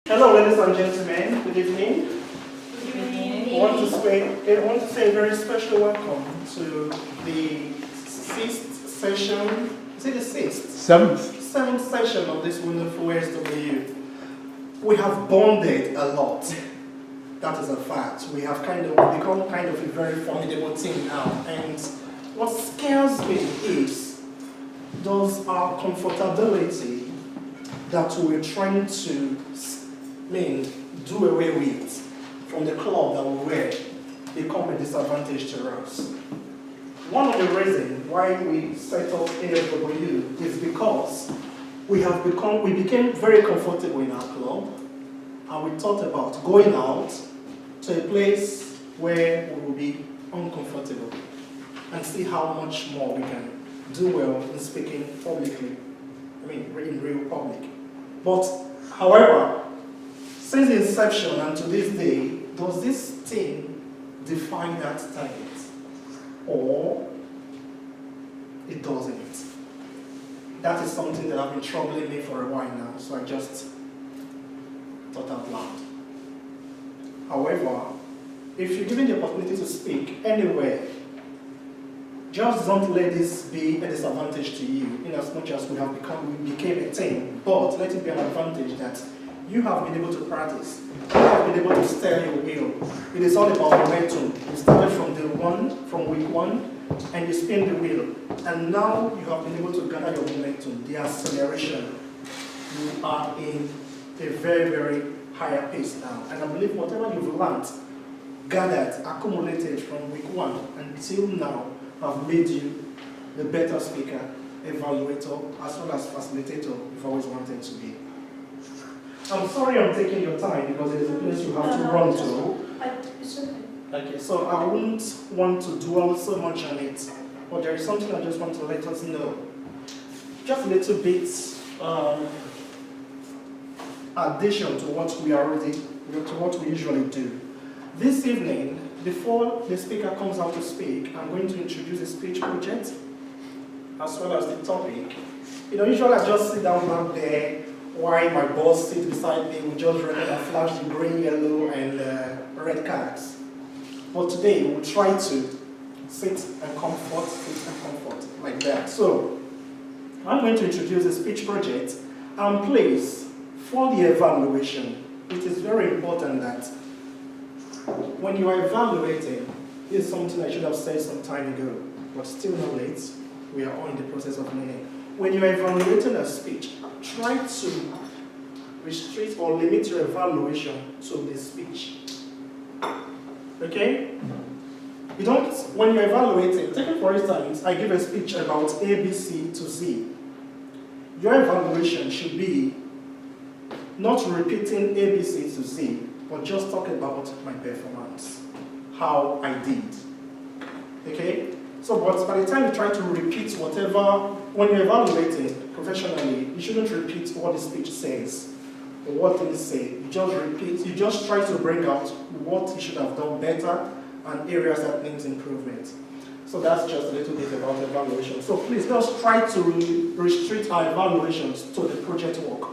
Hello, ladies and gentlemen. Good evening. Good evening. I want to say a very special welcome to the 6th session. Is it the 6th? 7th session of this wonderful SW. We have bonded a lot. That is a fact. We have become kind of a very formidable team now. And what scares me is does our comfortability that we're trying to do away with from the club that we were become a disadvantage to us. One of the reasons why we set up AFW is because we became very comfortable in our club, and we thought about going out to a place where we will be uncomfortable and see how much more we can do well in speaking publicly, in real public. But, however, since inception and to this day, does this team define that target? Or it doesn't? That is something that has been troubling me for a while now, so I just thought out loud. However, if you're given the opportunity to speak anywhere, just don't let this be a disadvantage to you, in as much as we became a team, but let it be an advantage that you have been able to practice. You have been able to stir your wheel. It is all about momentum. You started from week one, and you spin the wheel. And now you have been able to gather your momentum, the acceleration. You are in a very, very higher pace now. And I believe whatever you've learned, gathered, accumulated from week one until now, have made you the better speaker, evaluator, as well as facilitator you've always wanted to be. I'm sorry I'm taking your time because it is a place you have to run to. It's okay. Okay, so I wouldn't want to dwell so much on it, but there is something I just want to let us know. Just a little bit addition to what we usually do. This evening, before the speaker comes out to speak, I'm going to introduce a speech project as well as the topic. Usually I just sit down back there while my boss sits beside me. We just flash the green, yellow, and red cards. But today we'll try to sit and comfort like that. So I'm going to introduce a speech project, and please, for the evaluation, it is very important that when you are evaluating, this is something I should have said some time ago, but still not late. We are all in the process of learning. When you are evaluating a speech, try to restrict or limit your evaluation to the speech. Okay? When you're evaluating, take for instance, I give a speech about A, B, C to Z. Your evaluation should be not repeating A, B, C to Z, but just talk about my performance, how I did. Okay? So, but by the time you try to repeat whatever, when you're evaluating professionally, you shouldn't repeat what the speech says or what things say. You just repeat, you just try to bring out what you should have done better and areas that needs improvement. So that's just a little bit about evaluation. So please just try to restrict our evaluations to the project work.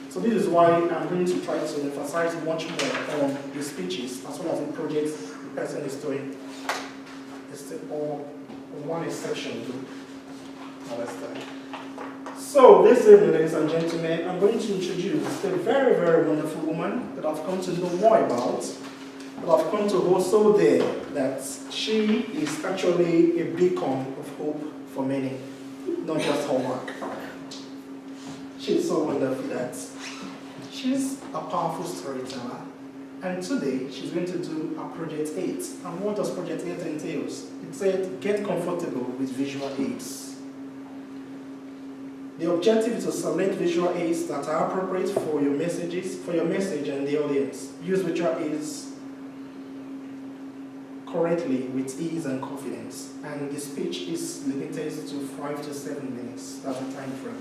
So this is why I'm going to try to emphasize much more on the speeches as well as the projects the person is doing. Or one exception to understand. So this evening, ladies and gentlemen, I'm going to introduce a very, very wonderful woman that I've come to know more about. That I've come to also there that she is actually a beacon of hope for many, not just Hallmark. She's so wonderful that she's a powerful storyteller. And today, she's going to do a Project 8. And what does Project 8 entails? It said, get comfortable with visual aids. The objective is to select visual aids that are appropriate for your message and the audience. Use visual aids correctly with ease and confidence. And the speech is limited to 5 to 7 minutes. That's the time frame.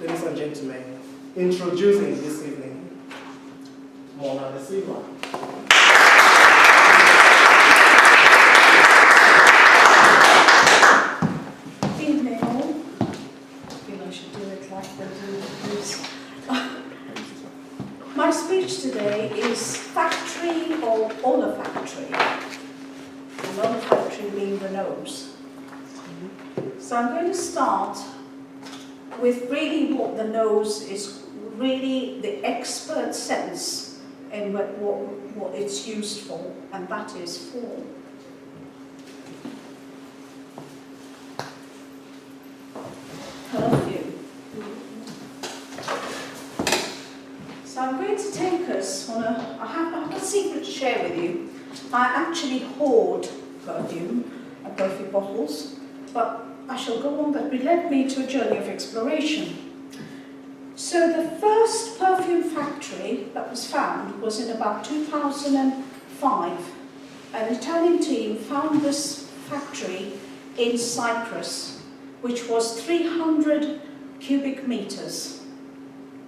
Ladies and gentlemen, introducing this evening, Mona da Silva. Evening all. I feel I should do it like they do this. my speech today is factory or olfactory. And olfactory being the nose. So I'm going to start with really what the nose is really the expert sense in what it's used for, and that is for perfume. So I'm going to take us on I have a secret to share with you. I actually hoard perfume and perfume bottles, but I shall go on, that will lead me to a journey of exploration. So the first perfume factory that was found was in about 2005. An Italian team found this factory in Cyprus, which was 300 cubic meters,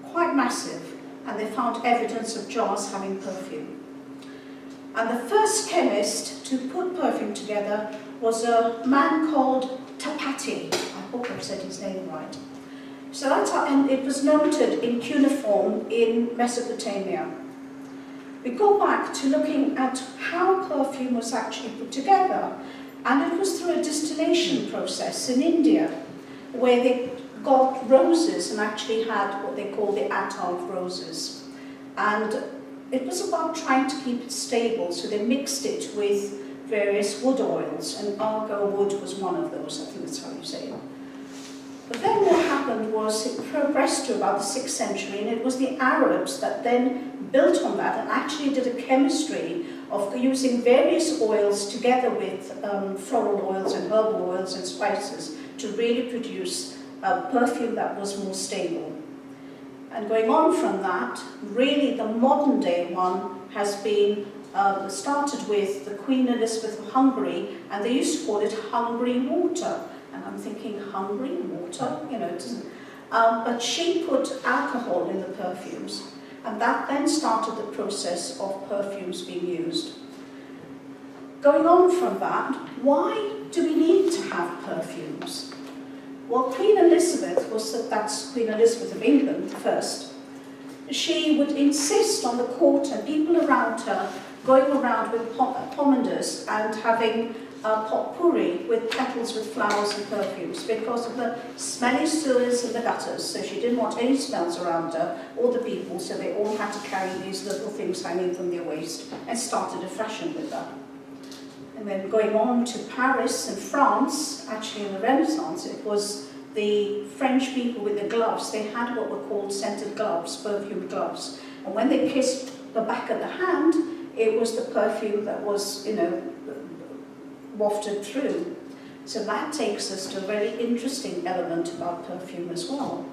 quite massive, and they found evidence of jars having perfume. And the first chemist to put perfume together was a man called Tapati. I hope I've said his name right. So that's how, and it was noted in cuneiform in Mesopotamia. We go back to looking at how perfume was actually put together, and it was through a distillation process in India, where they got roses and actually had what they call the attar of roses. And it was about trying to keep it stable, so they mixed it with various wood oils, and argo wood was one of those, I think that's how you say it. But then what happened was it progressed to about the 6th century, and it was the Arabs that then built on that and actually did a chemistry of using various oils together with floral oils and herbal oils and spices to really produce a perfume that was more stable. And going on from that, really the modern day one has been started with the Queen Elizabeth of Hungary, and they used to call it Hungary water. And I'm thinking, Hungary water? You know, it doesn't. But she put alcohol in the perfumes, and that then started the process of perfumes being used. Going on from that, why do we need to have perfumes? Well, Queen Elizabeth that's Queen Elizabeth of England first. She would insist on the court and people around her going around with pomanders and having potpourri with petals with flowers and perfumes because of the smelly sewers and the gutters. So she didn't want any smells around her or the people, so they all had to carry these little things hanging from their waist, and started a fashion with that. And then going on to Paris and France, actually in the Renaissance, it was the French people with the gloves. They had what were called scented gloves, perfumed gloves. And when they kissed the back of the hand, it was the perfume that was, wafted through. So that takes us to a very interesting element about perfume as well.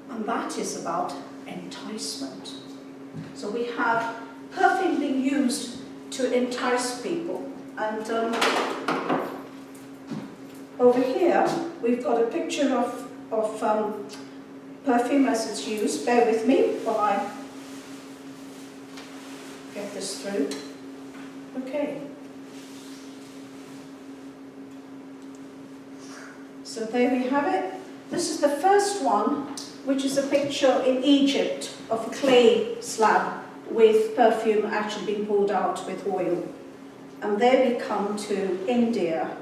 And that is about enticement. So we have perfume being used to entice people. And over here, we've got a picture of perfume as it's used. Bear with me while I get this through. Okay. So there we have it. This is the first one, which is a picture in Egypt of a clay slab with perfume actually being poured out with oil. And there we come to India,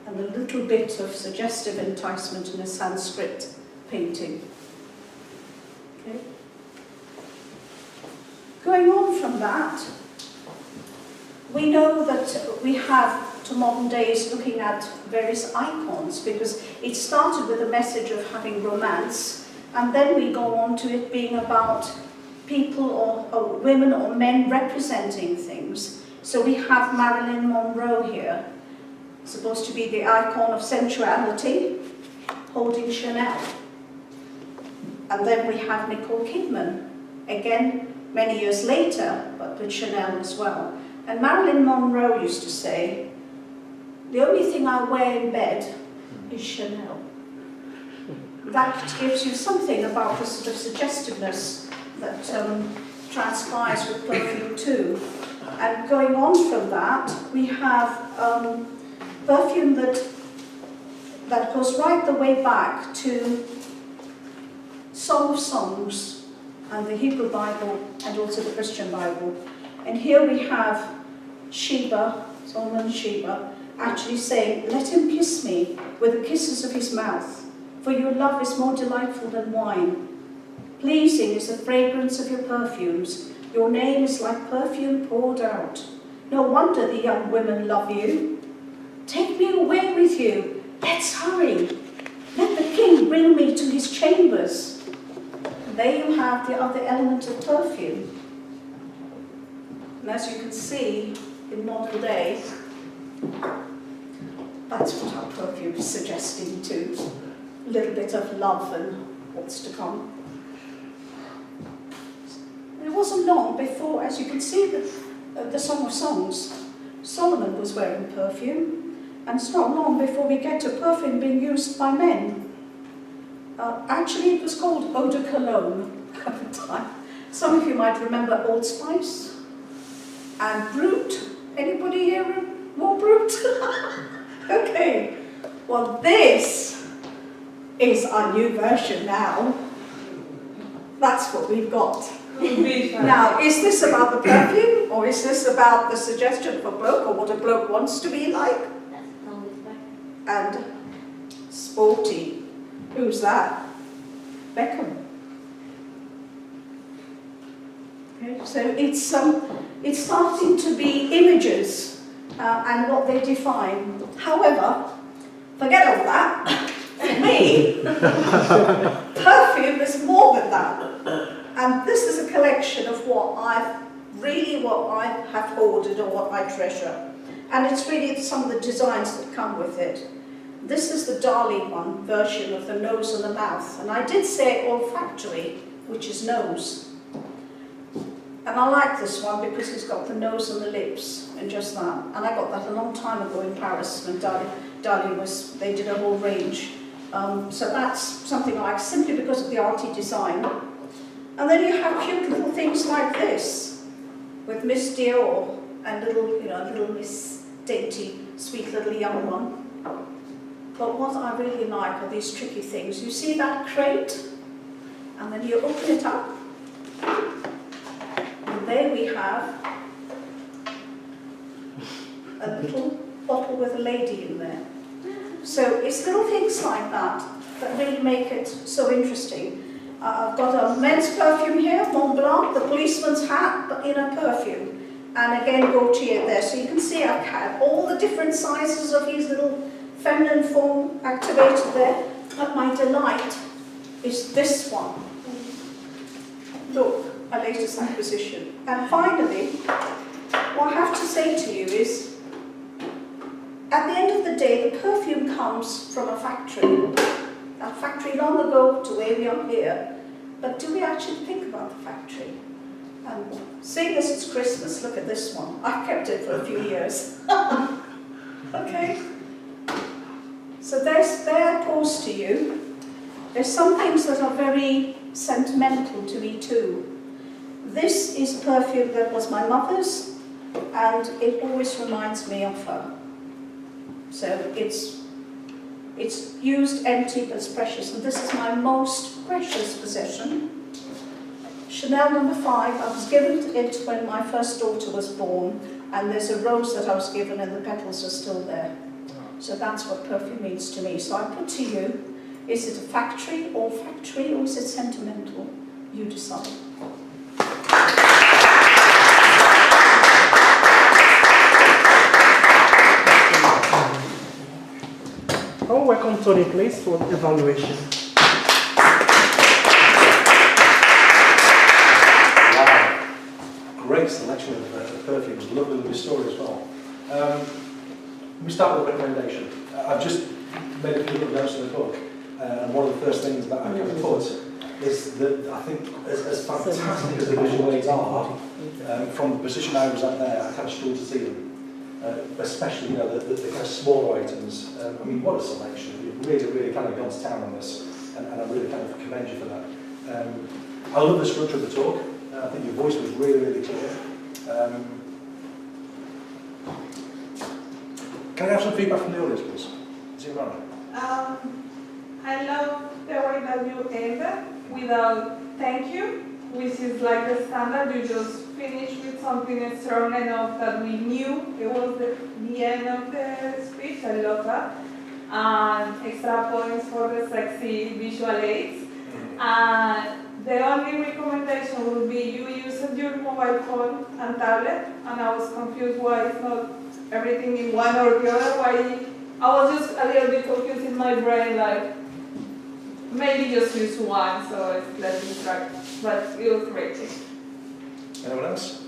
and a little bit of suggestive enticement in a Sanskrit painting. Okay. Going on from that, we know that we have to modern days looking at various icons, because it started with a message of having romance, and then we go on to it being about people or women or men representing things. So we have Marilyn Monroe here, supposed to be the icon of sensuality, holding Chanel. And then we have Nicole Kidman, again many years later, but with Chanel as well. And Marilyn Monroe used to say, "The only thing I wear in bed is Chanel." That gives you something about the sort of suggestiveness that transpires with perfume too. And going on from that, we have perfume that goes right the way back to Song of Songs, and the Hebrew Bible, and also the Christian Bible. And here we have Sheba, Solomon and Sheba, actually saying, "Let him kiss me with the kisses of his mouth, for your love is more delightful than wine. Pleasing is the fragrance of your perfumes. Your name is like perfume poured out. No wonder the young women love you. Take me away with you. Let's hurry. Let the king bring me to his chambers." And there you have the other element of perfume. And as you can see in modern day, that's what our perfume is suggesting too. A little bit of love and what's to come. It wasn't long before, as you can see, the Song of Songs, Solomon was wearing perfume, and it's not long before we get to perfume being used by men. Actually, it was called eau de cologne at the time. Some of you might remember Old Spice and Brut. Anybody here more Brut? Okay. Well, this is our new version now. That's what we've got. Now, is this about the perfume, or is this about the suggestion for bloke, or what a bloke wants to be like? And sporty. Who's that? Beckham. Okay, so it's starting to be images and what they define. However, forget all that. For me, perfume is more than that. And this is a collection of what I have hoarded or what I treasure. And it's really some of the designs that come with it. This is the Dali one version of the nose and the mouth. And I did say olfactory, which is nose. And I like this one because it's got the nose and the lips and just that. And I got that a long time ago in Paris when Dali they did a whole range. So that's something I like simply because of the arty design. And then you have cute little things like this, with Miss Dior and little Miss Dainty, sweet little young one. But what I really like are these tricky things. You see that crate? And then you open it up. And there we have a little bottle with a lady in there. So it's little things like that that really make it so interesting. I've got a men's perfume here, Mont Blanc, the policeman's hat, but in a perfume. And again, Gaultier there. So you can see I've had all the different sizes of his little feminine form activated there. But my delight is this one. Look, a latest acquisition. And finally, what I have to say to you is, at the end of the day, the perfume comes from a factory. A factory long ago to where we are here. But do we actually think about the factory? And seeing as it's Christmas, look at this one. I've kept it for a few years. Okay. So there I pause to you. There's some things that are very sentimental to me too. This is perfume that was my mother's, and it always reminds me of her. So it's used empty, but it's precious. And this is my most precious possession. Chanel number 5. I was given it when my first daughter was born. And there's a rose that I was given and the petals are still there. So that's what perfume means to me. So I put to you, is it a factory, olfactory, or is it sentimental? You decide. I'll welcome Tony, please, for evaluation. Wow, great selection of perfumes. Lovely story as well. We start with a recommendation. I've just made a few little notes in the book, and one of the first things that I kind of put is that I think, as fantastic as the visual aids are, from the position I was at there, I kind of struggled to see them. Especially, the kind of smaller items. I mean, what a selection. You've really kind of gone to town on this, and I really kind of commend you for that. I love the structure of the talk. I think your voice was really clear. Can I have some feedback from the audience, please? Is it right? I love the way that you ended without thank you. which is like the standard. You just finish with something strong enough that we knew it was the end of the speech. I love that. And extra points for the sexy visual aids. And the only recommendation would be you use your mobile phone and tablet, and I was confused why it's not everything in one or the other. Why I was just a little bit confused in my brain, like maybe just use one so it's less distracting. But it was great. Anyone else?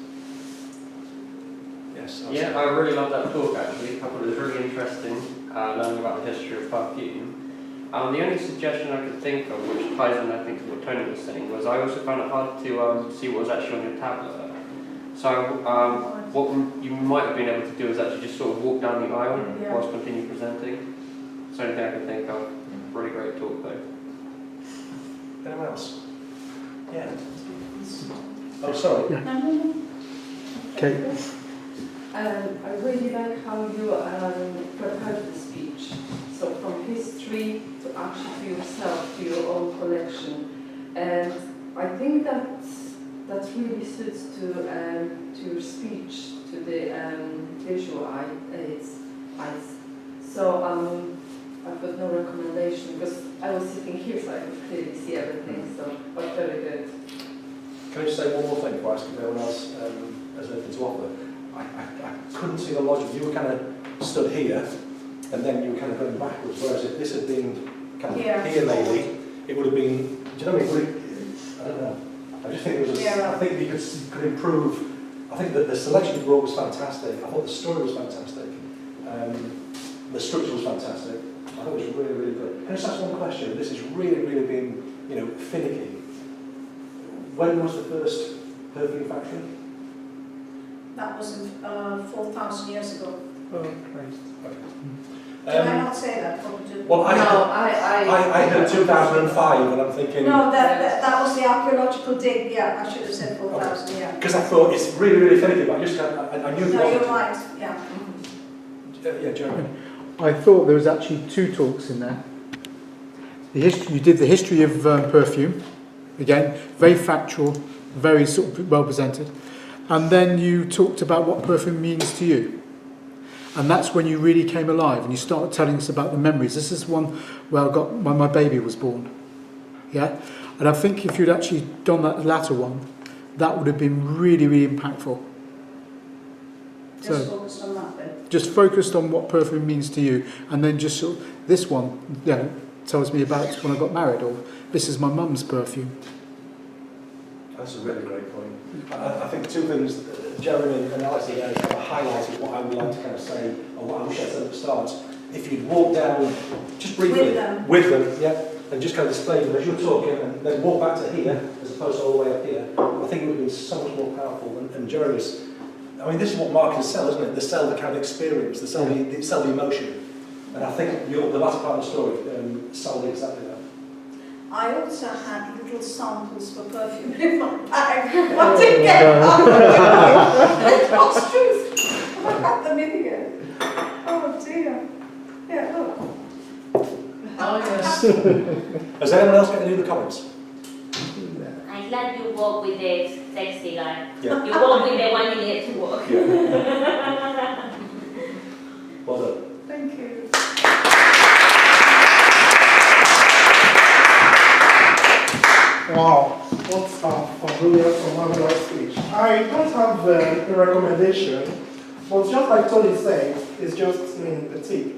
Yes. Yeah, I really loved that talk actually. I thought it was really interesting learning about the history of perfume. The only suggestion I could think of, which ties in I think to what Tony was saying, was I also found it hard to see what was actually on your tablet. So what you might have been able to do is actually just sort of walk down the aisle whilst continue presenting. It's the only thing I can think of. Really great talk though. Anyone else? Yeah. Oh, sorry. No. Okay. I really like how you prepared the speech. So from history to actually to yourself, to your own collection. And I think that really suits to your speech, to the visual eyes. So I've got no recommendation because I was sitting here so I could clearly see everything. So but very good. Can I just say one more thing before I ask if anyone else has anything to offer? I couldn't see the logic. You were kind of stood here, and then you were kind of going backwards. Whereas if this had been kind of here maybe, it would have been. Do you know what I mean? I don't know. I just think it was. I think you could improve. I think that the selection you brought was fantastic. I thought the story was fantastic. The structure was fantastic. I thought it was really, really good. Can I just ask one question? This has really, really been, finicky. When was the first perfume factory? That was 4,000 years ago. Oh, great. Okay. Did I not say that? Probably. Well, I heard 2005, and I'm thinking. No, that was the archaeological dig. Yeah, I should have said 4,000. Yeah. Because I thought it's really, really finicky, but I knew. No, you're right. Yeah. Yeah, Jeremy. I thought there was actually two talks in there. You did the history of perfume, again, very factual, very sort of well presented. And then you talked about what perfume means to you. And that's when you really came alive and you started telling us about the memories. This is one where I got when my baby was born. Yeah? And I think if you'd actually done that latter one, that would have been really, really impactful. Just focused on that bit. Just focused on what perfume means to you, and then just sort of, this one, tells me about when I got married, or this is my mum's perfume. That's a really great point. I think two things, Jeremy and Alice have kind of highlighted what I would like to kind of say, or what I wish I said at the start. If you'd walk down, just briefly, with them, yeah, and just kind of display them as you're talking, and then walk back to here, as opposed to all the way up here, I think it would be so much more powerful. And Jeremy's, I mean, this is what marketers sell, isn't it? They sell the kind of experience, they sell the emotion. And I think the latter part of the story sold exactly that. I also had little samples for perfume in my bag. What did get out? That's true. I had them in here. Oh dear. Yeah, look. Oh yes. Has anyone else got any other comments? I'm glad you walk with the sexy guy. Yeah. You walk with the one you need to walk. Yeah. Well done. Thank you. Wow, what a fabulous and marvelous speech. I don't have a recommendation, but just like Tony said, it's just a tip.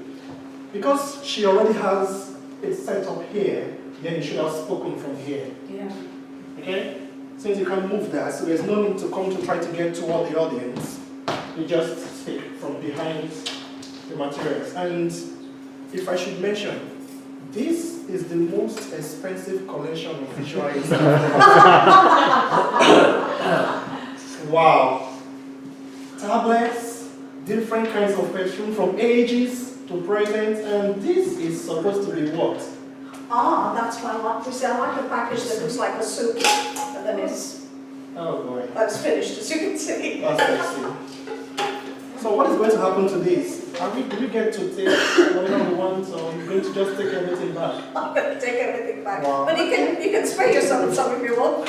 Because she already has it set up here, then you should have spoken from here. Yeah. Okay? Since you can move that, so there's no need to come to try to get toward the audience. You just speak from behind the materials. And if I should mention, this is the most expensive collection of visual aids. Wow. Tablets, different kinds of perfume from ages to present, and this is supposed to be what? Ah, that's my one. You see, I like a package that looks like a soup, and then it's Oh boy. that's finished, as you can see. That's sexy. So So what is going to happen to this? Do we get to take whatever we want, or are you going to just take everything back? I'm going to take everything back. Wow. But you can spray yourself with some if you want.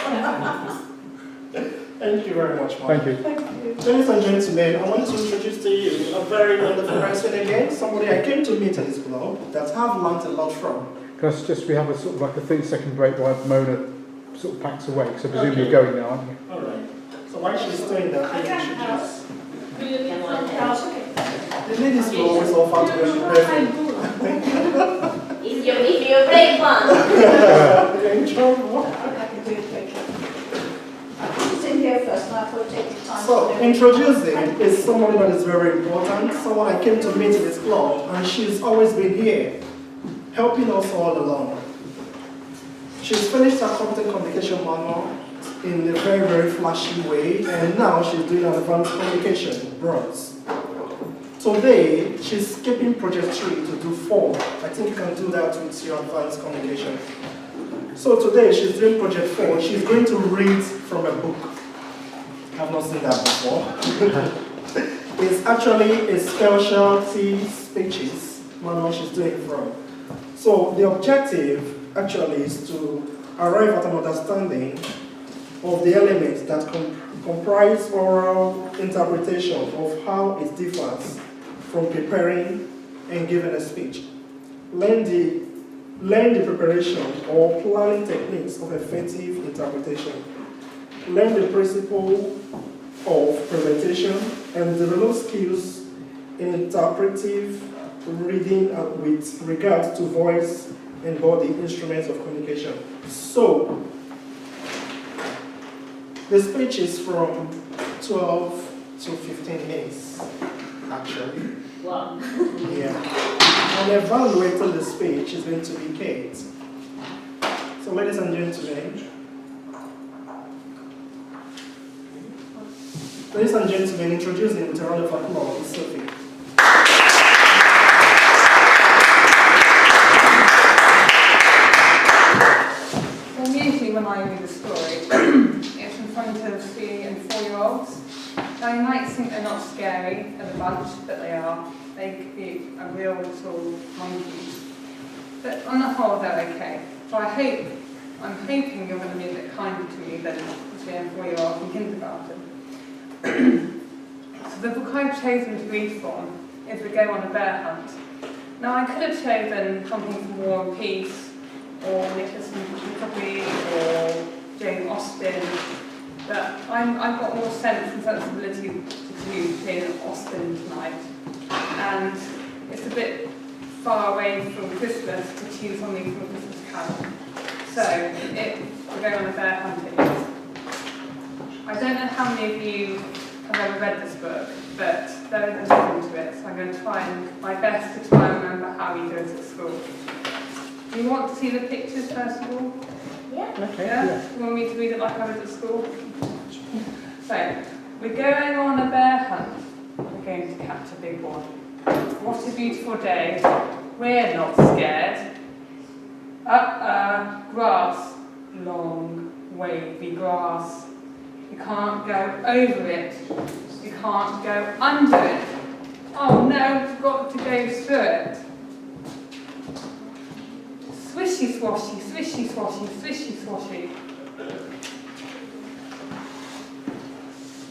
Thank you very much, Mark. Thank you. Thank you. Ladies and gentlemen, I want to introduce to you a very wonderful person again, somebody I came to meet in this club that I've learned a lot from. Because just we have a sort of like a 30-second break while Mona sort of packs away. So presumably Okay. you're going now, aren't you? All right. So while she's doing that, let me introduce. The ladies will always offer to worship perfume. If you break one. You're in trouble. I can do it quickly. It's in here first, and I thought take the time. So, to do it. introducing is somebody that is very important, someone I came to meet in this club, and she's always been here, helping us all along. She's finished her content communication manual in a very, very flashy way, and now she's doing an advanced communication, bronze. Today, she's skipping project 3 to do 4. I think you can do that with your advanced communication. So today, she's doing project 4. She's going to read from a book. I've not seen that before. It's actually a specialty speeches manual she's doing from. So the objective actually is to arrive at an understanding of the elements that comprise oral interpretation of how it differs from preparing and giving a speech. Learn the preparation or planning techniques of effective interpretation. Learn the principle of presentation and develop skills in interpretive reading with regard to voice and body instruments of communication. So, the speech is from 12 to 15 minutes, actually. Wow. Yeah. And evaluating the speech is going to be Kate. So, ladies and gentlemen, introducing with a round of applause, Sophie. Well, usually when I read a story, it's in front of 3 and 4-year-olds. Now you might think they're not scary as a bunch, but they are. They could be a real little monkeys. But on the whole, they're okay. So I'm hoping you're going to be a bit kinder to me than 3 and 4-year-olds in kindergarten. So the book I've chosen to read from is We Go on a Bear Hunt. Now I could have chosen something from War and Peace, or Nicholas Nickleby, or Jane Austen, but I've got more sense and sensibility to do Jane Austen tonight. And it's a bit far away from Christmas to choose something from a Christmas Carol. So, We Go on a Bear Hunt it is. I don't know how many of you have ever read this book, but there is a rhythm to it, so I'm going to try my best to try and remember how we do it at school. Do you want to see the pictures first of all? Yeah. Okay. Yeah? You want me to read it like I was at school? So, we're going on a bear hunt. We're going to catch a big one. What a beautiful day. We're not scared. Grass. Long, wavy grass. You can't go over it. You can't go under it. Oh no, we've got to go through it. Swishy swashy, swishy swashy, swishy swashy.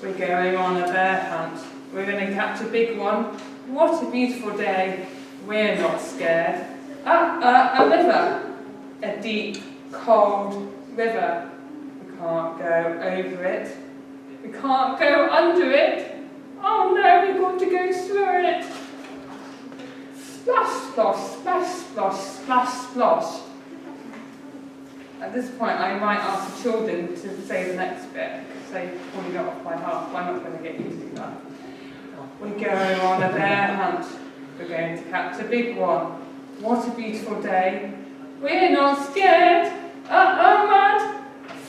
We're going on a bear hunt. We're going to catch a big one. What a beautiful day. We're not scared. A river. A deep, cold river. We can't go over it. We can't go under it. Oh no, we've got to go through it. Splash, splosh, splash, splosh, splash, splosh. At this point, I might ask the children to say the next bit, because they probably got off by half, but I'm not going to get you to do that. We're going on a bear hunt. We're going to catch a big one. What a beautiful day. We're not scared. Mud.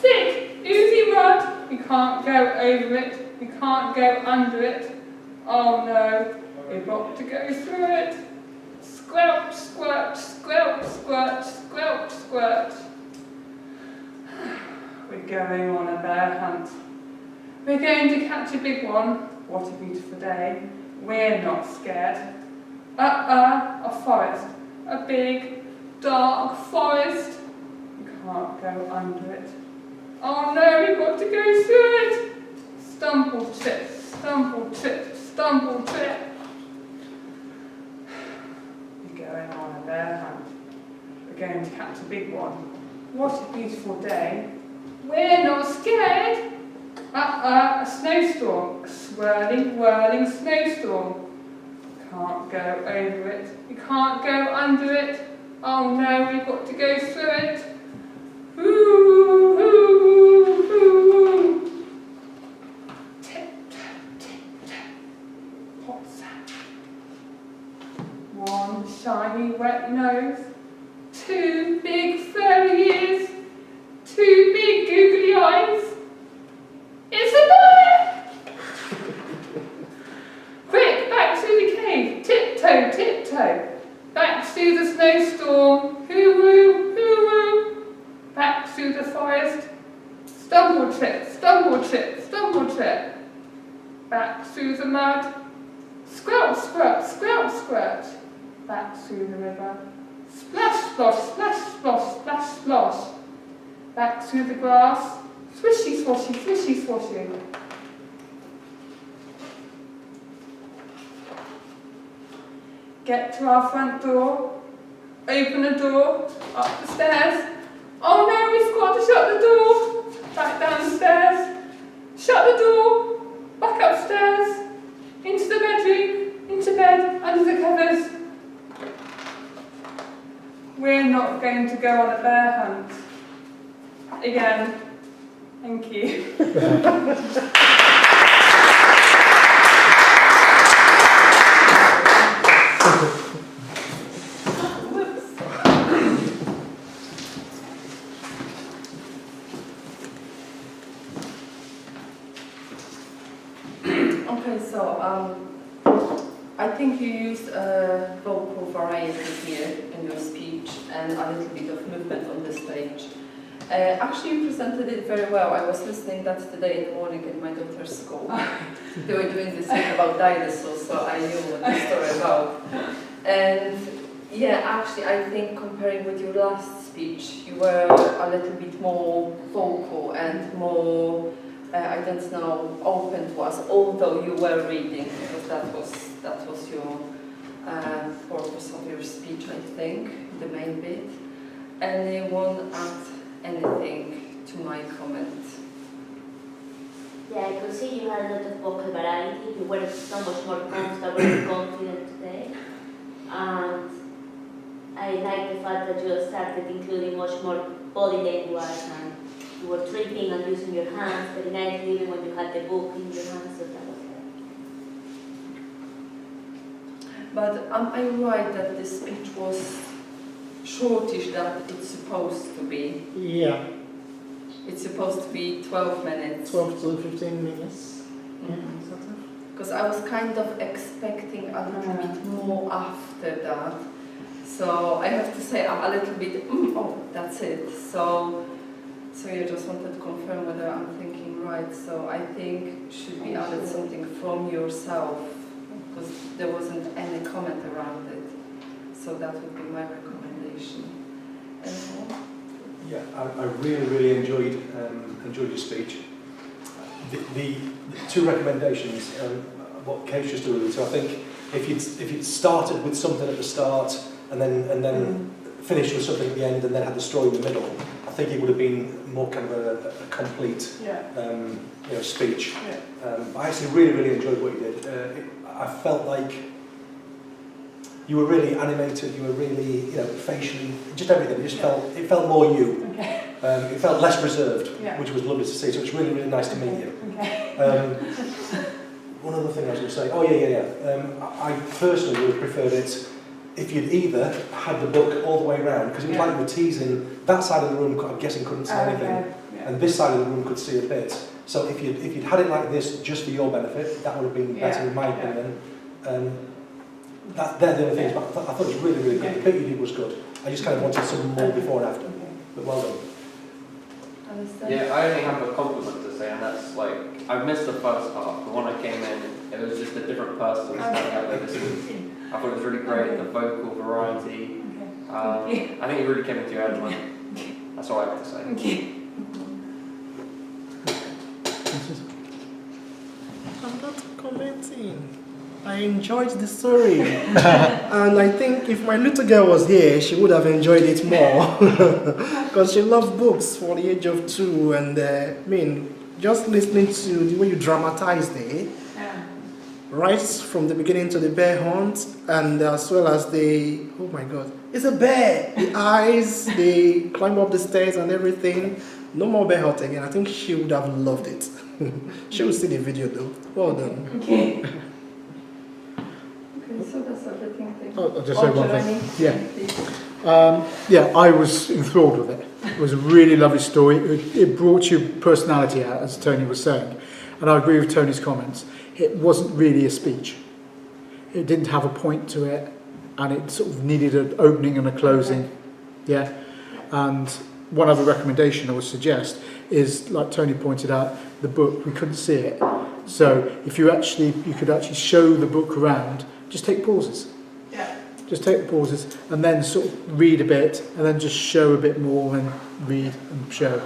Thick, oozy mud. We can't go over it. We can't go under it. Oh no, we've got to go through it. Squelch, squelch, squelch, squelch, squelch, squelch. We're going on a bear hunt. We're going to catch a big one. What a beautiful day. We're not scared. A forest. A big, dark forest. You can't go under it. Oh no, we've got to go through it. Stumble, trip, stumble, trip, stumble, trip. We're going on a bear hunt. We're going to catch a big one. What a beautiful day. We're not scared. A snowstorm. A swirling, whirling snowstorm. Can't go over it. You can't go under it. Oh no, we've got to go through it. Ooh, ooh, ooh, ooh. Tip-tap, tip-tap. What's that? One shiny wet nose. Two big furry ears. Two big googly eyes. It's a bear! Quick, back through the cave. Tiptoe, tiptoe. Back through the snowstorm. Hoo-woo, hoo-woo. Back through the forest. Stumble trip, stumble trip, stumble trip. Back through the mud. Squelch, squelch, squelch, squelch. Back through the river. Splash, splosh, splash, splosh, splash, splosh. Back through the grass. Swishy, swashy, swishy, swashy. Get to our front door. Open the door. Up the stairs. Oh no, we forgot to shut the door. Back down the stairs. Shut the door. Back upstairs. Into the bedroom. Into bed. Under the covers. We're not going to go on a bear hunt. Again. Thank you. Okay, so I think you used a vocal variety here in your speech and a little bit of movement on the stage. Actually, you presented it very well. I was listening that today in the morning at my daughter's school. They were doing this thing about dinosaurs, so I knew what the story about. And yeah, actually, I think comparing with your last speech, you were a little bit more vocal and more, I don't know, open to us, although you were reading, because that was your purpose of your speech, I think, the main bit. Anyone add anything to my comment? Yeah, I could see you had a lot of vocal variety. You were so much more comfortable and confident today. And I like the fact that you started including much more body language and you were tripping and using your hands very nicely even when you had the book in your hands. So that was good. But am I right that the speech was shortish that it's supposed to be? Yeah, It's supposed to be 12 minutes. 12 to 15 minutes. Because I was kind of expecting a little bit more after that. So I have to say I'm a little bit, oh, that's it. So you just wanted to confirm whether I'm thinking right. So I think should be added something from yourself, because there wasn't any comment around it. So that would be my recommendation. Yeah, I really, really enjoyed your speech. The two recommendations, what Kate's just alluded to, I think if you'd started with something at the start and then finished with something at the end and then had the story in the middle, I think it would have been more kind of a complete speech. Yeah. I actually really, really enjoyed what you did. I felt like you were really animated, you were really, facially, just everything. It felt more you. Okay. It felt less reserved, Yeah. which was lovely to see. So it's really, really nice to meet you. Okay. One other thing I was going to say. Oh yeah. I personally would have preferred it if you'd either had the book all the way around, because it was like you were teasing. That side of the room, I'm guessing, couldn't see anything, Yeah. and this side of the room could see a bit. So if you'd had it like this, just for your benefit, that would have been better in my opinion. They're the other things, but I thought it was really, really good. The bit you did was good. I just kind of wanted some more before and after. But well done. Yeah, I only have a compliment to say. say, and that's like, I missed the first half, but when I came in, it was just a different person standing up there listening. I thought it was really great, the vocal variety. I think you really came into your element. That's all I have to say. I'm not commenting. I enjoyed the story. And I think if my little girl was here, she would have enjoyed it more. Because she loved books for the age of 2. And I mean, just listening to the way you dramatized it, right from the beginning to the bear hunt, and as well as the, oh my God, it's a bear! The eyes, they climb up the stairs and everything. No more bear hunt again. I think she would have loved it. She will see the video though. Well done. Okay. Okay, so that's everything. Thank you. Oh, I'll just say one thing. Yeah. Yeah, I was enthralled with it. It was a really lovely story. It brought your personality out, as Tony was saying. And I agree with Tony's comments. It wasn't really a speech. It didn't have a point to it, and it sort of needed an opening and a closing. Yeah. And one other recommendation I would suggest is, like Tony pointed out, the book, we couldn't see it. So if you could actually show the book around, just take pauses. Yeah. Just take the pauses and then sort of read a bit and then just show a bit more and read and show.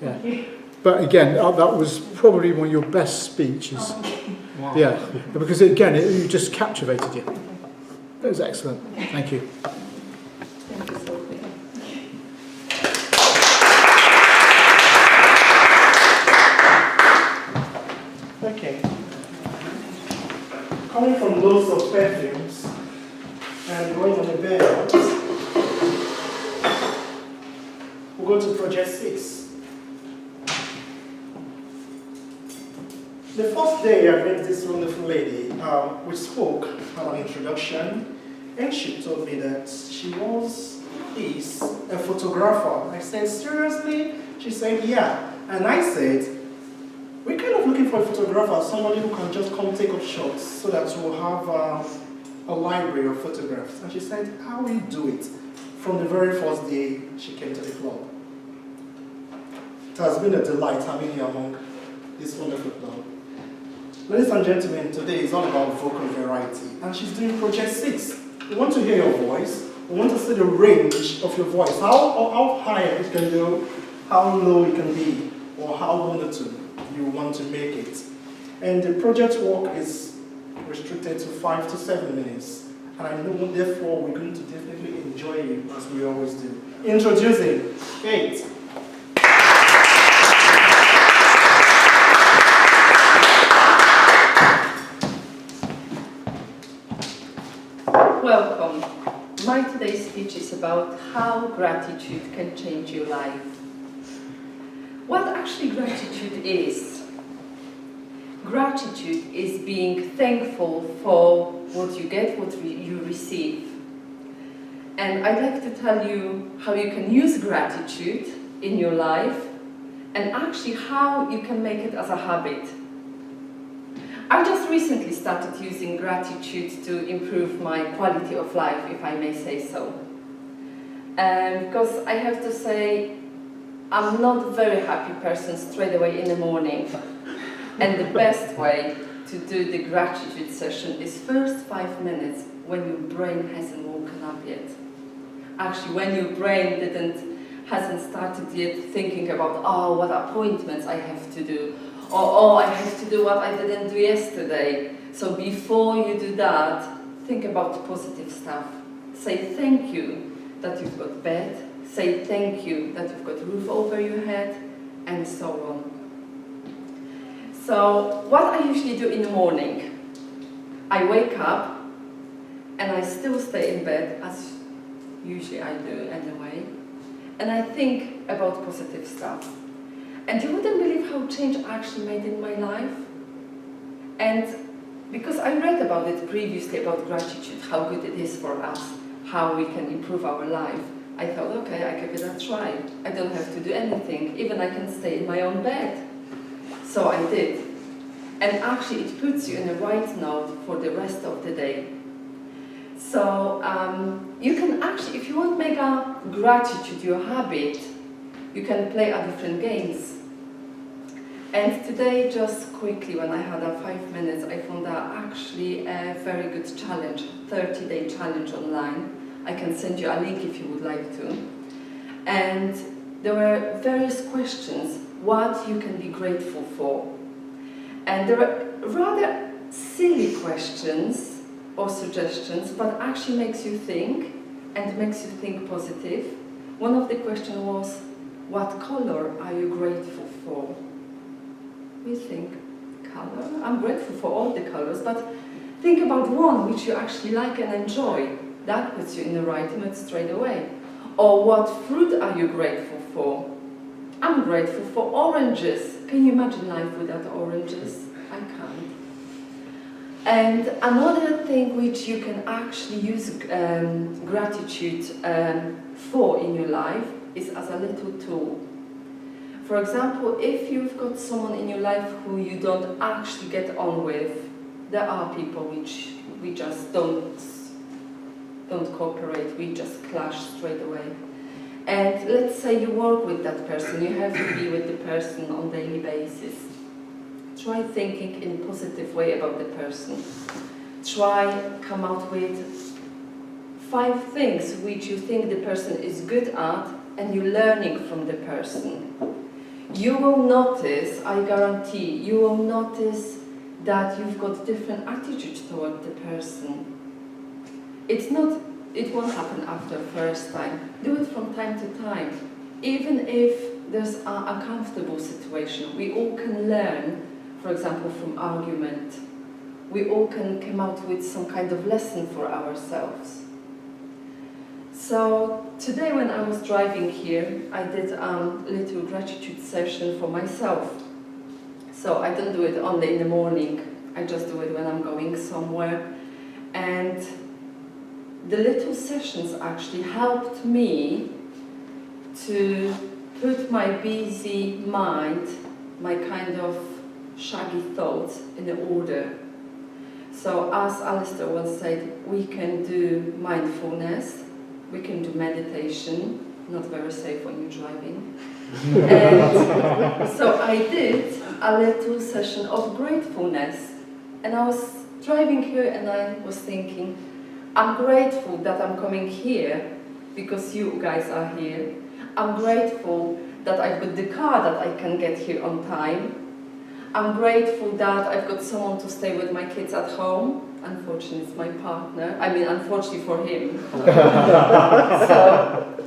Yeah. But again, that was probably one of your best speeches. Wow. Yeah, because again, it just captivated you. That was excellent. Thank you. Thank you, Sophie. Okay. Coming from loads of perfumes and going on the bed, we'll go to project 6. The first day I met this wonderful lady, we spoke about an introduction, and she told me that she is a photographer. I said, seriously? She said, yeah. And I said, we're kind of looking for a photographer, somebody who can just come take up shots so that we'll have a library of photographs. And she said, how will you do it? From the very first day she came to the club. It has been a delight having you among this wonderful club. Ladies and gentlemen, today is all about vocal variety, and she's doing project 6. We want to hear your voice. We want to see the range of your voice, how high it can go, how low it can be, or how monotone you want to make it. And the project work is restricted to 5 to 7 minutes, and I know therefore we're going to definitely enjoy you as we always do. Introducing Kate. Welcome. My today's speech is about how gratitude can change your life. What actually gratitude is? Gratitude is being thankful for what you get, what you receive. And I'd like to tell you how you can use gratitude in your life and actually how you can make it as a habit. I just recently started using gratitude to improve my quality of life, if I may say so. Because I have to say, I'm not a very happy person straight away in the morning. And the best way to do the gratitude session is first 5 minutes when your brain hasn't woken up yet. Actually, when your brain hasn't started yet thinking about, oh, what appointments I have to do, or oh, I have to do what I didn't do yesterday. So before you do that, think about positive stuff. Say thank you that you've got bed, say thank you that you've got a roof over your head, and so on. So what I usually do in the morning, I wake up and I still stay in bed, as usually I do anyway, and I think about positive stuff. And you wouldn't believe how change I actually made in my life. And because I read about it previously, about gratitude, how good it is for us, how we can improve our life, I thought, okay, I give it a try. I don't have to do anything, even I can stay in my own bed. So I did. And actually it puts you in the right note for the rest of the day. So you can actually, if you want to make a gratitude your habit, you can play a different games. And today, just quickly, when I had 5 minutes, I found that actually a very good challenge, 30-day challenge online. I can send you a link if you would like to. And there were various questions, what you can be grateful for. And there were rather silly questions or suggestions, but actually makes you think and makes you think positive. One of the questions was, what color are you grateful for? We think, color? I'm grateful for all the colors, but think about one which you actually like and enjoy. That puts you in the right mood straight away. Or what fruit are you grateful for? I'm grateful for oranges. Can you imagine life without oranges? I can't. And another thing which you can actually use gratitude for in your life is as a little tool. For example, if you've got someone in your life who you don't actually get on with, there are people which we just don't cooperate, we just clash straight away. And let's say you work with that person, you have to be with the person on a daily basis. Try thinking in a positive way about the person. Try come out with 5 things which you think the person is good at and you're learning from the person. You will notice, I guarantee, you will notice that you've got different attitude toward the person. It won't happen after first time. Do it from time to time. Even if there's an uncomfortable situation, we all can learn, for example, from argument. We all can come out with some kind of lesson for ourselves. So today when I was driving here, I did a little gratitude session for myself. So I don't do it only in the morning, I just do it when I'm going somewhere. And the little sessions actually helped me to put my busy mind, my kind of shaggy thoughts in order. So as Alistair once said, we can do mindfulness, we can do meditation, not very safe when you're driving. And so I did a little session of gratefulness. And I was driving here and I was thinking, I'm grateful that I'm coming here because you guys are here. I'm grateful that I've got the car that I can get here on time. I'm grateful that I've got someone to stay with my kids at home. Unfortunately, it's my partner. I mean, unfortunately for him.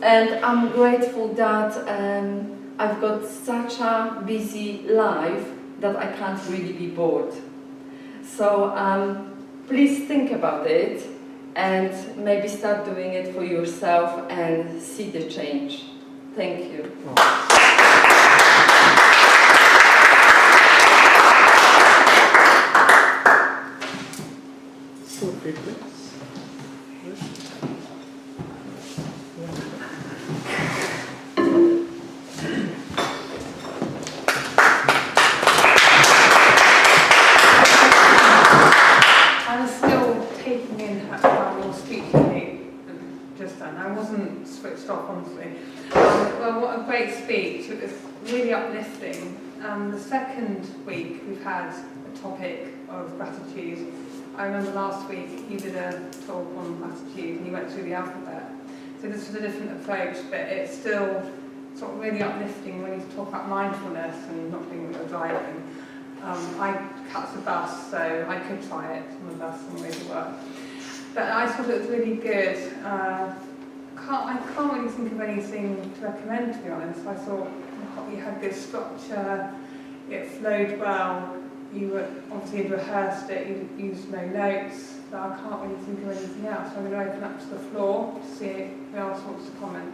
And I'm grateful that I've got such a busy life that I can't really be bored. So please think about it and maybe start doing it for yourself and see the change. Thank you. I'm still taking in how your speech made just then. I wasn't switched off, honestly. Well, what a great speech. It was really uplifting. The second week we've had a topic of gratitude. I remember last week you did a talk on gratitude and you went through the alphabet. So this was a different approach, but it's still sort of really uplifting when you talk about mindfulness and not being when you're driving. I catch the bus, so I could try it on the bus on the way to work. But I thought it was really good. I can't really think of anything to recommend, to be honest. I thought you had good structure, it flowed well, obviously you'd rehearsed it, you used no notes, but I can't really think of anything else. So I'm going to open up to the floor to see who else wants to comment.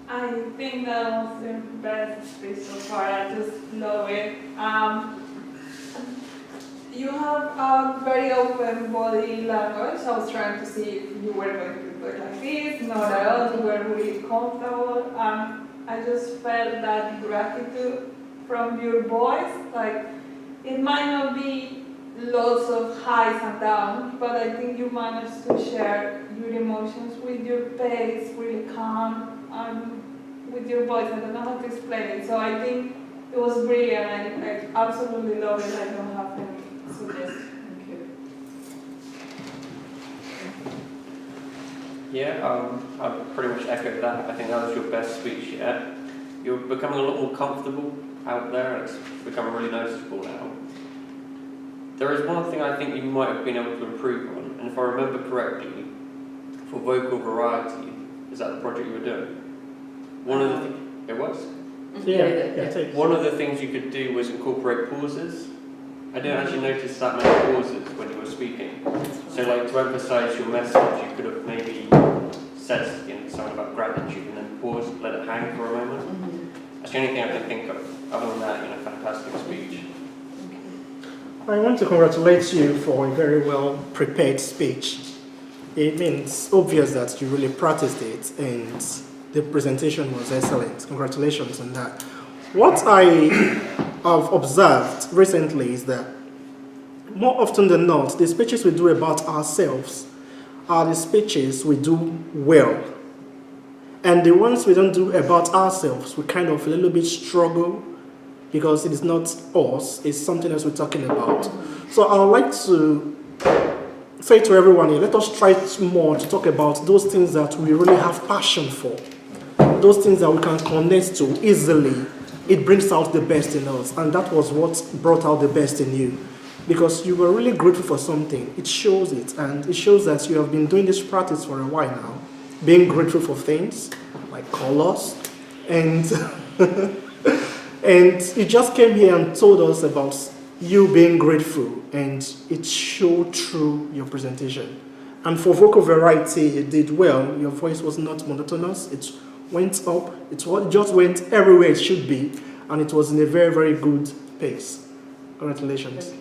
I think that was the best speech so far. I just love it. You have a very open body language. I was trying to see if you were going to do it like this, not at all. You were really comfortable. I just felt that gratitude from your voice. Like, it might not be lots of highs and downs, but I think you managed to share your emotions with your pace, really calm, with your voice. I don't know how to explain it. So I think it was brilliant. I absolutely love it. I don't have any suggestions. Thank you. Yeah, I pretty much echoed that. I think that was your best speech yet. You're becoming a lot more comfortable out there, and it's becoming really noticeable now. There is one thing I think you might have been able to improve on, and if I remember correctly, for vocal variety, is that the project you were doing? One of the it was? Yeah. One of the things you could do was incorporate pauses. I didn't actually notice that many pauses when you were speaking. So like to emphasise your message, you could have maybe said something about gratitude and then pause, let it hang for a moment. That's the only thing I can think of. Other than that, fantastic speech. I want to congratulate you for a very well prepared speech. It means obvious that you really practiced it and the presentation was excellent. Congratulations on that. What I have observed recently is that more often than not, the speeches we do about ourselves are the speeches we do well. And the ones we don't do about ourselves, we kind of a little bit struggle because it is not us, it's something else we're talking about. So I would like to say to everyone here, let us try more to talk about those things that we really have passion for, those things that we can connect to easily. It brings out the best in us, and that was what brought out the best in you. Because you were really grateful for something. It shows it, and it shows that you have been doing this practice for a while now, being grateful for things like colors, and and you just came here and told us about you being grateful, and it showed through your presentation. And for vocal variety, you did well. Your voice was not monotonous. It went up. It just went everywhere it should be, and it was in a very, very good pace. Congratulations.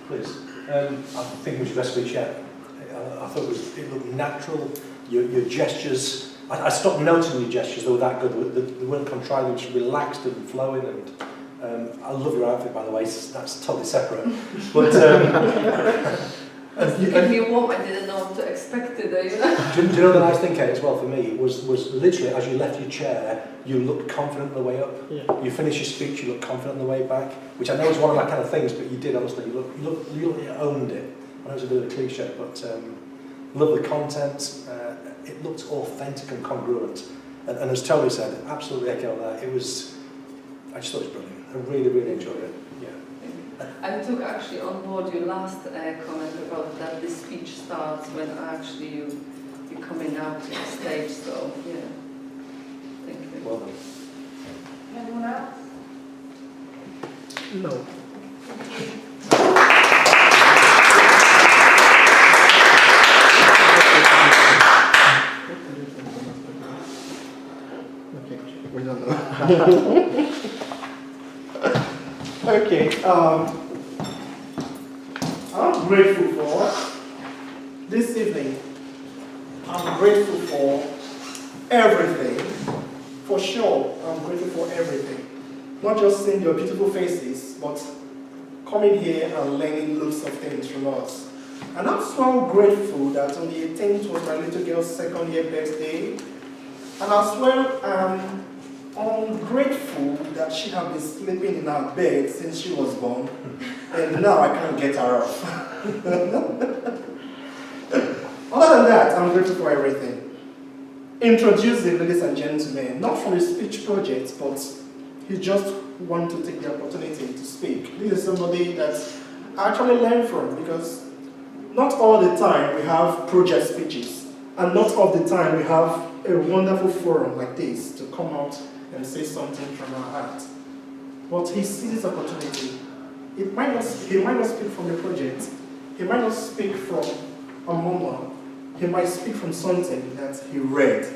Please. I think it was your best speech yet. I thought it looked natural. Your gestures, I stopped noticing your gestures, they were that good. They weren't contrived, they were just relaxed and flowing. And I love your outfit, by the way, that's totally separate. But you gave me warm, I didn't know what to expect today. Do you know the nice thing, Kate, as well for me, was literally as you left your chair, you looked confident on the way up. Yeah. You finished your speech, you looked confident on the way back, which I know is one of my kind of things, but you did, honestly. You owned it. I know it's a bit of a cliche, but love the content. It looked authentic and congruent. And as Tony said, absolutely echo that. I just thought it was brilliant. I really, really enjoyed it. Yeah. I took actually on board your last comment about that the speech starts when actually you're coming out to the stage. So yeah, thank you. Well done. Anyone else? No. We don't know. Okay, I'm grateful for this evening. I'm grateful for everything. For sure, I'm grateful for everything. Not just seeing your beautiful faces, but coming here and learning loads of things from us. And I'm so grateful that on the 18th was my little girl's second year birthday. And as well, I'm grateful that she has been sleeping in her bed since she was born, and now I can't get her off. Other than that, I'm grateful for everything. Introducing, ladies and gentlemen, not from a speech project, but he just wanted to take the opportunity to speak. This is somebody that I actually learned from, because not all the time we have project speeches, and not all the time we have a wonderful forum like this to come out and say something from our heart. But he sees this opportunity. He might not speak from a project. He might not speak from a moment. He might speak from something that he read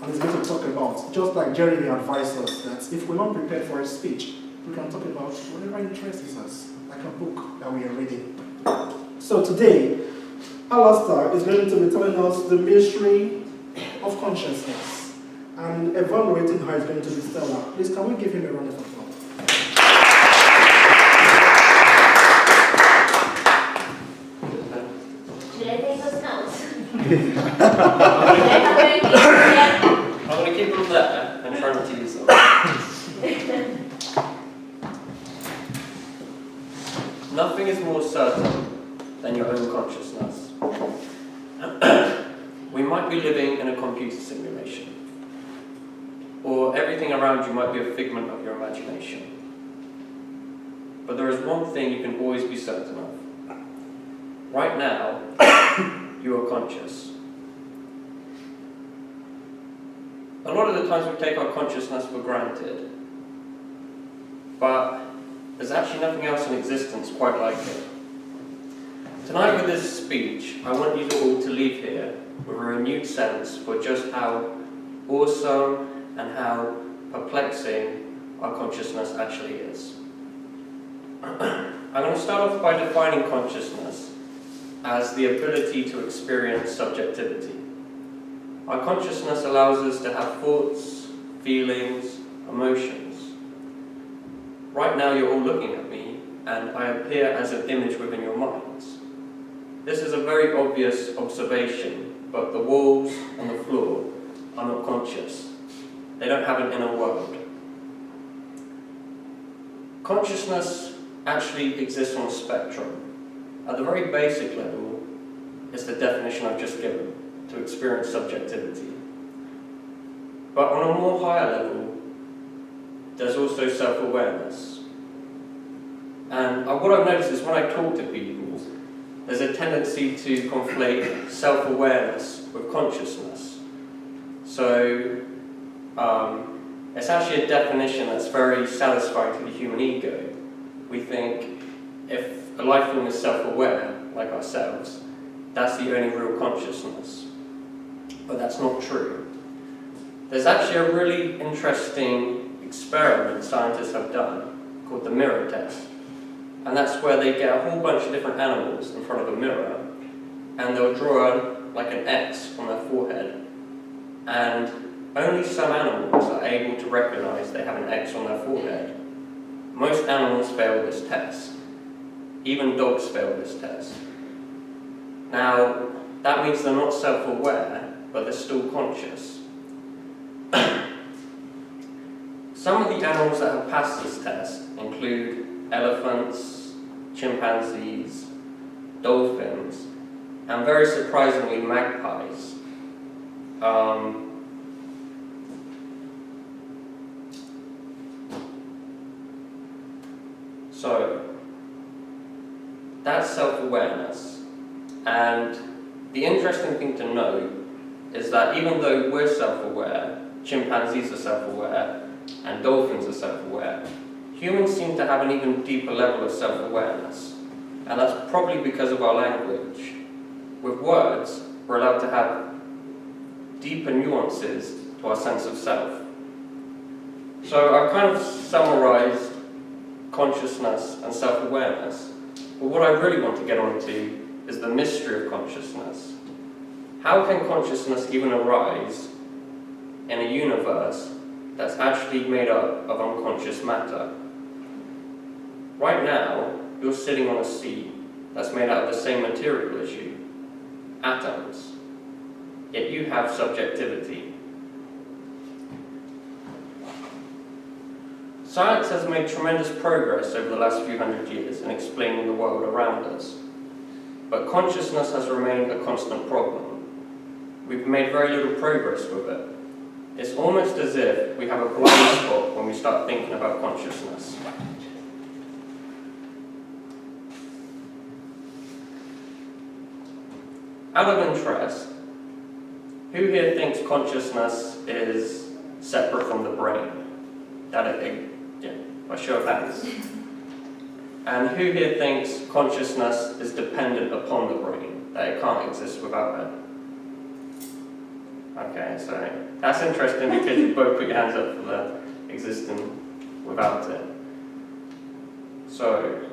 and is going to talk about. Just like Jeremy advised us that if we're not prepared for a speech, we can talk about whatever interests us, like a book that we are reading. So today, Alastair is going to be telling us the mystery of consciousness and evaluating how it's going to be stellar. Please, can we give him a round of applause? Should I take those notes? I'm going to keep them there and try not to use them. Nothing is more certain than your own consciousness. We might be living in a computer simulation, or everything around you might be a figment of your imagination. But there is one thing you can always be certain of. Right now, you are conscious. A lot of the times we take our consciousness for granted, but there's actually nothing else in existence quite like it. Tonight with this speech, I want you all to leave here with a renewed sense for just how awesome and how perplexing our consciousness actually is. I'm going to start off by defining consciousness as the ability to experience subjectivity. Our consciousness allows us to have thoughts, feelings, emotions. Right now you're all looking at me, and I appear as an image within your minds. This is a very obvious observation, but the walls and the floor are not conscious. They don't have an inner world. Consciousness actually exists on a spectrum. At the very basic level, it's the definition I've just given, to experience subjectivity. But on a more higher level, there's also self-awareness. And what I've noticed is when I talk to people, there's a tendency to conflate self-awareness with consciousness. So it's actually a definition that's very satisfying to the human ego. We think if a life form is self-aware, like ourselves, that's the only real consciousness. But that's not true. There's actually a really interesting experiment scientists have done called the mirror test. And that's where they get a whole bunch of different animals in front of a mirror, and they'll draw like an X on their forehead. And only some animals are able to recognize they have an X on their forehead. Most animals fail this test. Even dogs fail this test. Now, that means they're not self-aware, but they're still conscious. Some of the animals that have passed this test include elephants, chimpanzees, dolphins, and very surprisingly, magpies. So, that's self-awareness. And the interesting thing to note is that even though we're self-aware, chimpanzees are self-aware, and dolphins are self-aware, humans seem to have an even deeper level of self-awareness. And that's probably because of our language. With words, we're allowed to have deeper nuances to our sense of self. So I've kind of summarized consciousness and self-awareness. But what I really want to get onto is the mystery of consciousness. How can consciousness even arise in a universe that's actually made up of unconscious matter? Right now, you're sitting on a seat that's made out of the same material as you, atoms. Yet you have subjectivity. Science has made tremendous progress over the last few hundred years in explaining the world around us. But consciousness has remained a constant problem. We've made very little progress with it. It's almost as if we have a blind spot when we start thinking about consciousness. Out of interest, who here thinks consciousness is separate from the brain? By show of hands. And who here thinks consciousness is dependent upon the brain, that it can't exist without it? Okay, so that's interesting because you both put your hands up for the existing without it. So,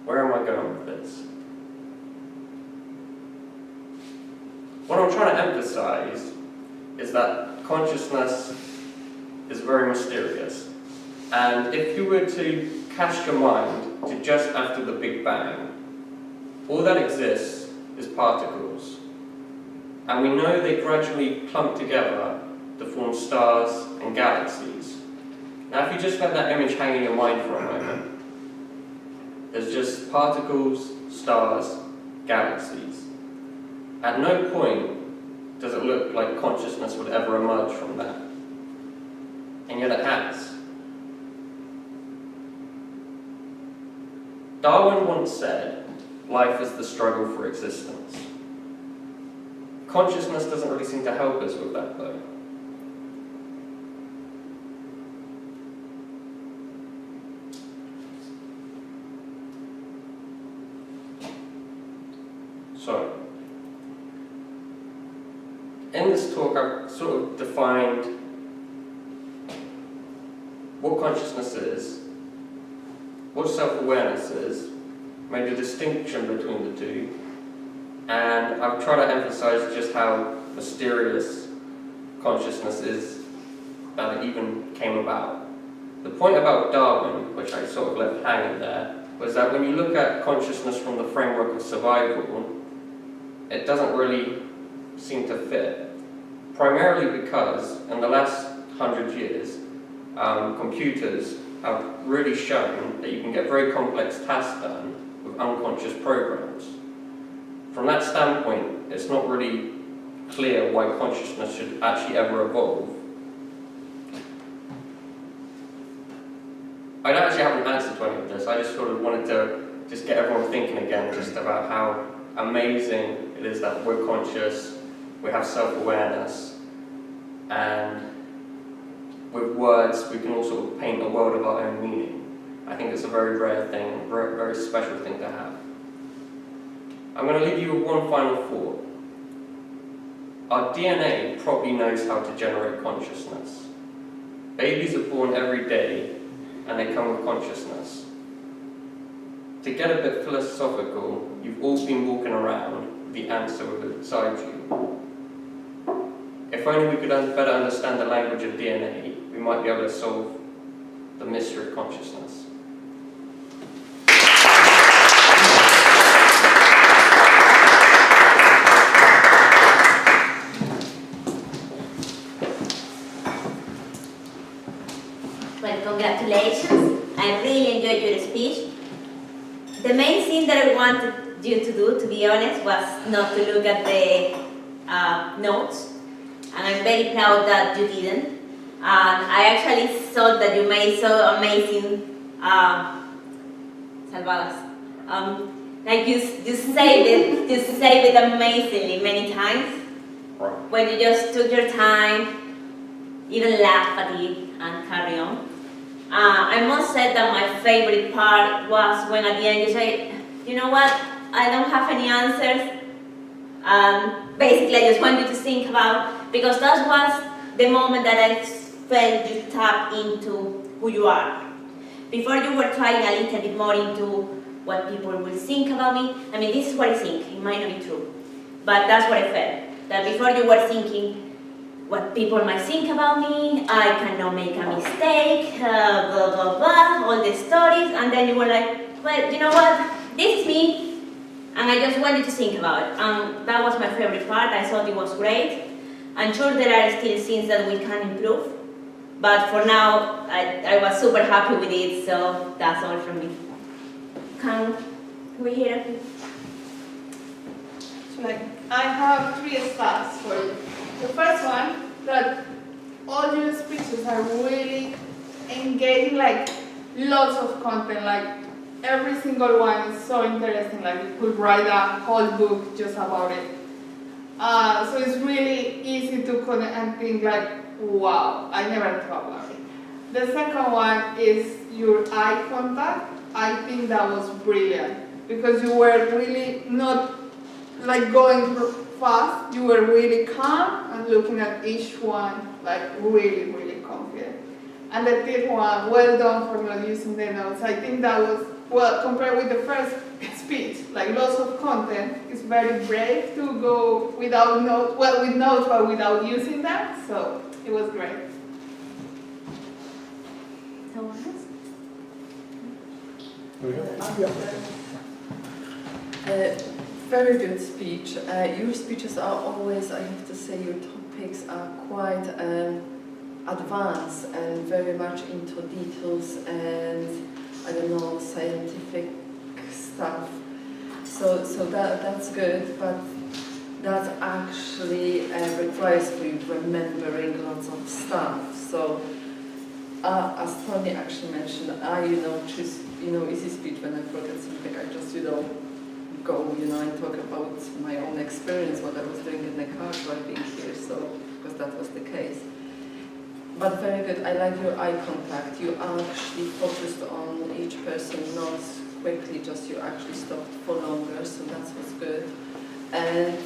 where am I going with this? What I'm trying to emphasize is that consciousness is very mysterious. And if you were to cast your mind to just after the Big Bang, all that exists is particles. And we know they gradually clump together to form stars and galaxies. Now if you just let that image hang in your mind for a moment, is just particles, stars, galaxies. At no point does it look like consciousness would ever emerge from that. And yet it has. Darwin once said, life is the struggle for existence. Consciousness doesn't really seem to help us with that though. So, in this talk I've sort of defined what consciousness is, what self-awareness is, made a distinction between the two, and I've tried to emphasize just how mysterious consciousness is that it even came about. The point about Darwin, which I sort of left hanging there, was that when you look at consciousness from the framework of survival, it doesn't really seem to fit. Primarily because in the last 100 years, computers have really shown that you can get very complex tasks done with unconscious programs. From that standpoint, it's not really clear why consciousness should actually ever evolve. I don't actually have an answer to any of this. I just sort of wanted to just get everyone thinking again just about how amazing it is that we're conscious, we have self-awareness, and with words we can also paint a world of our own meaning. I think it's a very rare thing, a very, very special thing to have. I'm going to leave you with one final thought. Our DNA probably knows how to generate consciousness. Babies are born every day and they come with consciousness. To get a bit philosophical, you've all been walking around with the answer inside you. If only we could better understand the language of DNA, we might be able to solve the mystery of consciousness. Well, congratulations. I really enjoyed your speech. The main thing that I wanted you to do, to be honest, was not to look at the notes. And I'm very proud that you didn't. And I actually thought that you made so amazing salvadas. Like you saved it amazingly many times. When you just took your time, even laugh at it and carry on. I must say that my favorite part was when at the end you say, you know what, I don't have any answers. Basically I just want you to think about, because that was the moment that I felt you tap into who you are. Before you were trying a little bit more into what people will think about me. I mean, this is what I think, it might not be true, but that's what I felt. That before you were thinking what people might think about me, I cannot make a mistake, blah, blah, blah, all the stories, and then you were like, well, you know what, this is me, and I just wanted to think about it. And that was my favorite part. I thought it was great. I'm sure there are still things that we can improve, but for now, I was super happy with it, so that's all from me. Can we hear it? Like, I have 3 stats for you. The first one, that all your speeches are really engaging, like lots of content, like every single one is so interesting, like you could write a whole book just about it. So it's really easy to connect and think like, wow, I never thought about it. The second one is your eye contact. I think that was brilliant because you were really not like going fast, you were really calm and looking at each one like really, really confident. And the third one, well done for not using the notes. I think that was, well, compared with the first speech, like lots of content, it's very brave to go without notes, well, with notes but without using them, so it was great. Someone else? Very good speech. Your speeches are always, I have to say, your topics are quite advanced and very much into details and, I don't know, scientific stuff. So that's good, but that actually requires me remembering lots of stuff. So as Tony actually mentioned, I choose easy speech when I forget something. I just go and talk about my own experience, what I was doing in the car driving here. So because that was the case. But very good. I like your eye contact. You actually focused on each person, not quickly. Just you actually stopped for longer. So that was good. And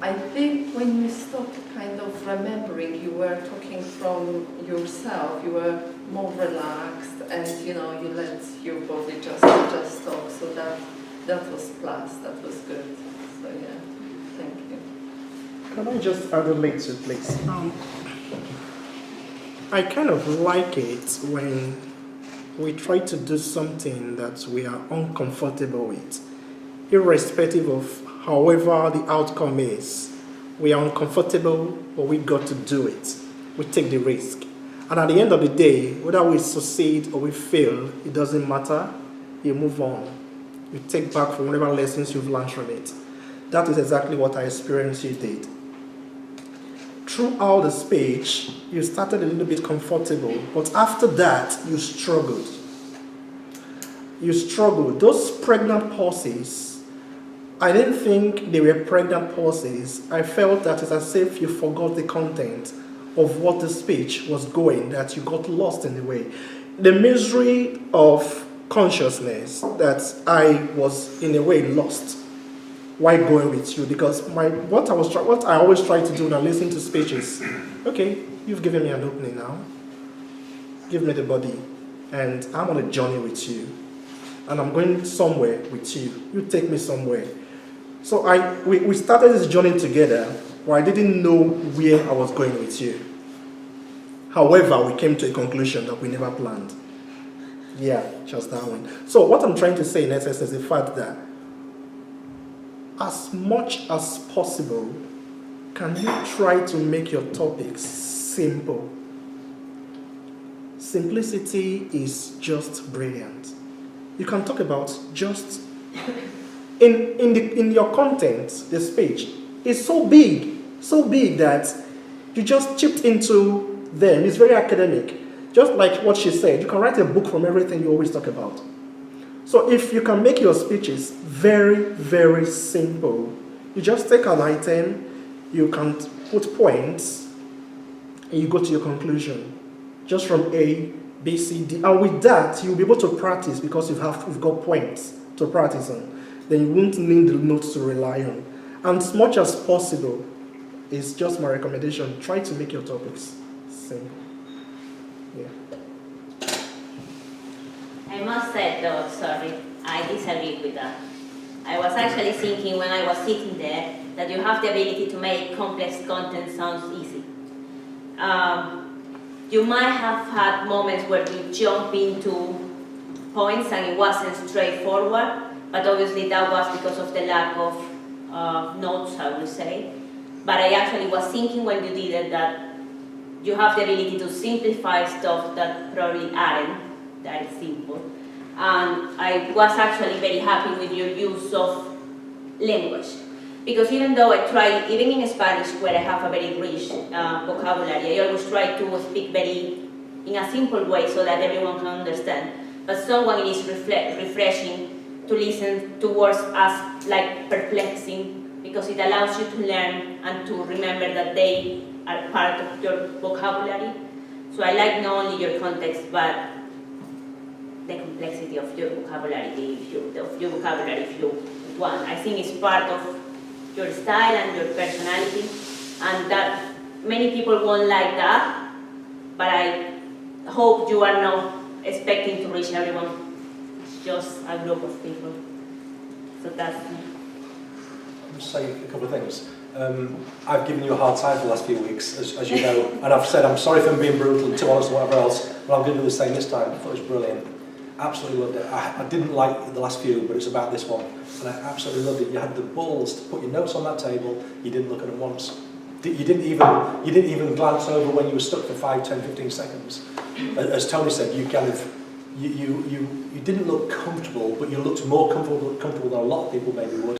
I think when you stopped kind of remembering, you were talking from yourself, you were more relaxed, and you let your body just talk, so that was plus, that was good. So yeah, thank you. Can I just add a little, please? I kind of like it when we try to do something that we are uncomfortable with, irrespective of however the outcome is. We are uncomfortable, but we got to do it. We take the risk. And at the end of the day, whether we succeed or we fail, it doesn't matter. You move on. You take back from whatever lessons you've learned from it. That is exactly what I experienced you did. Throughout the speech, you started a little bit comfortable, but after that, you struggled. You struggled. Those pregnant pauses, I didn't think they were pregnant pauses. I felt that it's as if you forgot the content of what the speech was going, that you got lost in the way. The misery of consciousness that I was in a way lost while going with you, because what I always try to do when I listen to speeches, okay, you've given me an opening now. Give me the body, and I'm on a journey with you, and I'm going somewhere with you. You take me somewhere. So we started this journey together, where I didn't know where I was going with you. However, we came to a conclusion that we never planned. Yeah, just that one. So what I'm trying to say in essence is the fact that as much as possible, can you try to make your topics simple? Simplicity is just brilliant. You can talk about just in your content, the speech is so big that you just chipped into them. It's very academic. Just like what she said, you can write a book from everything you always talk about. So if you can make your speeches very, very simple, you just take an item, you can put points, and you go to your conclusion. Just from A, B, C, D. And with that, you'll be able to practice because you've got points to practice on. Then you won't need the notes to rely on. And as much as possible, it's just my recommendation, try to make your topics simple. Yeah. I must say though, sorry, I disagree with that. I was actually thinking when I was sitting there that you have the ability to make complex content sound easy. You might have had moments where you jump into points and it wasn't straightforward, but obviously that was because of the lack of notes, I would say. But I actually was thinking when you did it that you have the ability to simplify stuff that probably aren't that simple. And I was actually very happy with your use of language. Because even though I try, even in Spanish where I have a very rich vocabulary, I always try to speak in a simple way so that everyone can understand. But someone is refreshing to listen to words as like perplexing, because it allows you to learn and to remember that they are part of your vocabulary. So I like not only your context, but the complexity of your vocabulary, if you want. I think it's part of your style and your personality, and that many people won't like that, but I hope you are not expecting to reach everyone. It's just a group of people. So that's it. I'll just say a couple of things. I've given you a hard time for the last few weeks, as you know, and I've said I'm sorry if I'm being brutal and too honest and whatever else, but I'm going to do the same this time. I thought it was brilliant. Absolutely loved it. I didn't like the last few, but it's about this one, and I absolutely loved it. You had the balls to put your notes on that table. You didn't look at them once. You didn't even glance over when you were stuck for 5, 10, 15 seconds. As Tony said, you kind of you didn't look comfortable, but you looked more comfortable than a lot of people maybe would.